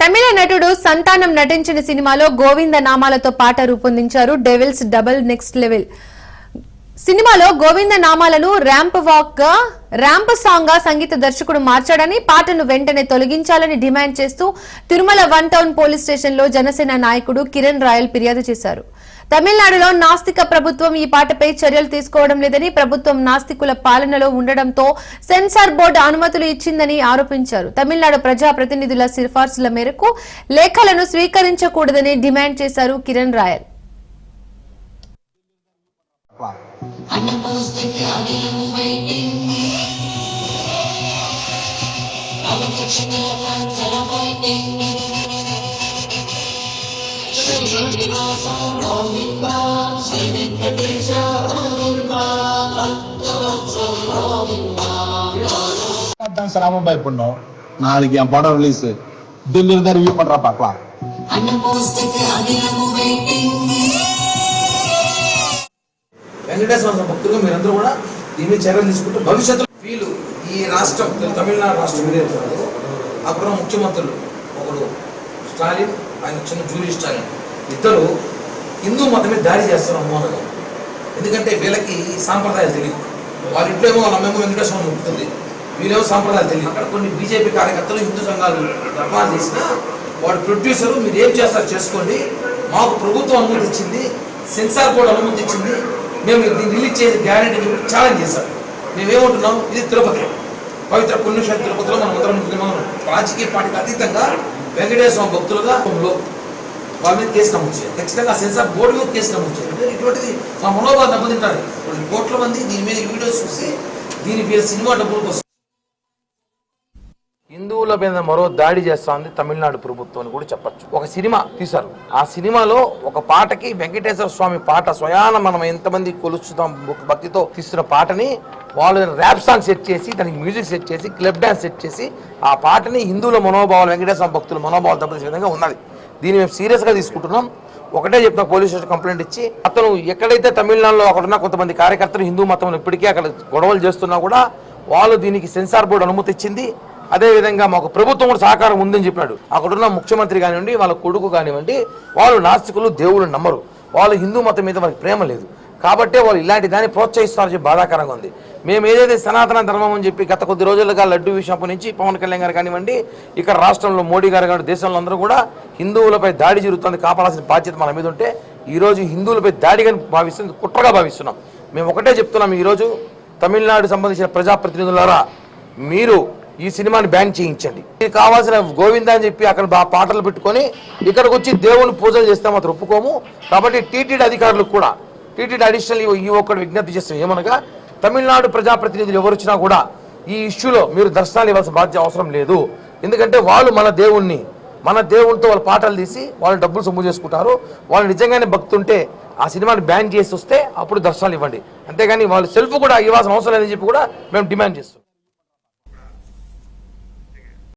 తమిళ నటుడు సంతానం నటించిన సినిమాలో గోవింద నామాలతో పాట రూపొందించారు డెవిల్స్ డబుల్ నెక్స్ట్ లెవెల్. సినిమాలో గోవింద నామాలను ర్యాంప్ సాంగ్ గా సంగీత దర్శకుడు మార్చాడని, పాటను వెంటనే తొలగించాలని డిమాండ్ చేస్తూ తిరుమల 1 టౌన్ పోలీస్ స్టేషన్ లో జనసేన నాయకుడు కిరణ్ రాయల్ ఫిర్యాదు చేశారు. తమిళనాడులో నాస్తిక ప్రభుత్వం ఈ పాటపై చర్యలు తీసుకోవడం లేదని, ప్రభుత్వం నాస్తికుల పాలనలో ఉండడంతో సెన్సార్ బోర్డు అనుమతులు ఇచ్చిందని ఆరోపించారు. తమిళనాడు ప్రజా ప్రతినిధుల సిఫార్సుల మేరకు లేఖలను స్వీకరించకూడదని డిమాండ్ చేశారు కిరణ్ రాయల్. ராமபாய் பண்ணோம். நாளைக்கு என் படம் ரிலீஸ். தில்லியில தான் ரிவ்யூ பண்றா பார்க்கலாம். వెంకటేశ్వర భక్తులు మీరందరూ కూడా దీన్ని చర్యలు తీసుకుంటూ భవిష్యత్తులో వీళ్ళు ఈ రాష్ట్రం తమిళనాడు రాష్ట్రం ఏదైతే అప్పుడు ముఖ్యమంత్రులు ఒకడు స్టాలిన్, ఆయన చిన్న జూలీ స్టాలిన్, ఇద్దరు హిందూ మతం మీద దాడి చేస్తారు అమ్మోనగా. ఎందుకంటే వీళ్ళకి సాంప్రదాయాలు తెలియదు. వాళ్ళ ఇంట్లో ఏమో వాళ్ళ అమ్మేమో వెంకటేశ్వరం ఉంటుంది, వీళ్ళేమో సాంప్రదాయాలు తెలియదు. అక్కడ కొన్ని బీజేపీ కార్యకర్తలు హిందూ సంఘాలు ధర్నాలు చేసినా వాడు ప్రొడ్యూసరు మీరు ఏం చేస్తారు చేసుకోండి, మాకు ప్రభుత్వం అనుమతి ఇచ్చింది, సెన్సార్ బోర్డు అనుమతి ఇచ్చింది, మేము దీన్ని రిలీజ్ చేసి గ్యారెంటీ చెప్పి ఛాలెంజ్ చేశాం. మేమేమంటున్నాం, ఇది తిరుపతి పవిత్ర పుణ్యక్షేత్ర తిరుపతిలో మనం రాజకీయ పార్టీకి అతీతంగా వెంకటేశ్వర భక్తులుగా వాళ్ళ మీద కేసు నమోదు చేయాలి. ఖచ్చితంగా సెన్సార్ బోర్డు మీద కేసు నమోదు చేయాలి. ఇటువంటిది మా మనోభావం దెబ్బతింటారు. కోట్ల మంది దీని మీద వీడియోస్ చూసి దీని మీద సినిమా డబ్బుల కోసం హిందువుల మీద మరో దాడి చేస్తోంది తమిళనాడు ప్రభుత్వం అని కూడా చెప్పచ్చు. ఒక సినిమా తీశారు, ఆ సినిమాలో ఒక పాటకి వెంకటేశ్వర స్వామి పాట స్వయాన మనం ఎంతమంది కొలుస్తున్నాం భక్తితో తీస్తున్న పాటని వాళ్ళు ర్యాప్ సాంగ్ సెట్ చేసి దానికి మ్యూజిక్ సెట్ చేసి క్లబ్ డాన్స్ సెట్ చేసి ఆ పాటని హిందువుల మనోభావాలు వెంకటేశ్వర భక్తుల మనోభావాలు దెబ్బతీసే విధంగా ఉన్నది. దీన్ని మేము సీరియస్గా తీసుకుంటున్నాం. ఒకటే చెప్తున్నా, పోలీస్ స్టేషన్ కంప్లైంట్ ఇచ్చి అతను ఎక్కడైతే తమిళనాడులో అక్కడున్న కొంతమంది కార్యకర్తలు హిందూ మతం ఇప్పటికీ అక్కడ గొడవలు చేస్తున్నా కూడా వాళ్ళు దీనికి సెన్సార్ బోర్డు అనుమతి ఇచ్చింది. అదేవిధంగా మాకు ప్రభుత్వం కూడా సహకారం ఉందని చెప్పినాడు. అక్కడున్న ముఖ్యమంత్రి కానివ్వండి, వాళ్ళ కొడుకు కానివ్వండి, వాళ్ళు నాస్తికులు, దేవుళ్ళు నమ్మరు, వాళ్ళు హిందూ మతం మీద వాళ్ళకి ప్రేమ లేదు. కాబట్టే వాళ్ళు ఇలాంటి దాన్ని ప్రోత్సహిస్తారని చెప్పి బాధాకరంగా ఉంది. మేము ఏదైతే సనాతన ధర్మం అని చెప్పి గత కొద్ది రోజులుగా లడ్డు విషయం నుంచి పవన్ కళ్యాణ్ గారు కానివ్వండి, ఇక్కడ రాష్ట్రంలో మోడీ గారు కానివ్వండి, దేశంలో అందరూ కూడా హిందువులపై దాడి జరుగుతుంది, కాపాడాల్సిన బాధ్యత మన మీద ఉంటే ఈరోజు హిందువులపై దాడిగా భావిస్తుంది, కుట్రగా భావిస్తున్నాం. మేము ఒకటే చెప్తున్నాం, ఈరోజు తమిళనాడు సంబంధించిన ప్రజాప్రతినిధులారా మీరు ఈ సినిమాని బ్యాన్ చేయించండి. మీకు కావాల్సిన గోవింద అని చెప్పి అక్కడ పాటలు పెట్టుకొని ఇక్కడికి వచ్చి దేవుని పూజలు చేస్తే మాత్రం ఒప్పుకోము. కాబట్టి టీటీడీ అధికారులకు కూడా టీటీడీ అడిషనల్ ఈ ఒక్కటి విజ్ఞప్తి చేస్తాం ఏమనగా, తమిళనాడు ప్రజాప్రతినిధులు ఎవరు వచ్చినా కూడా ఈ ఇష్యూలో మీరు దర్శనాలు ఇవ్వాల్సిన బాధ్యత అవసరం లేదు. ఎందుకంటే వాళ్ళు మన దేవునితో వాళ్ళ పాటలు తీసి వాళ్ళు డబ్బులు సొమ్ము చేసుకుంటారు. వాళ్ళు నిజంగానే భక్తి ఉంటే ఆ సినిమాని బ్యాన్ చేసి వస్తే అప్పుడు దర్శనాలు ఇవ్వండి. అంతేగాని వాళ్ళు సెల్ఫ్ కూడా ఇవ్వాల్సిన అవసరం లేదని చెప్పి కూడా మేము డిమాండ్ చేస్తాం.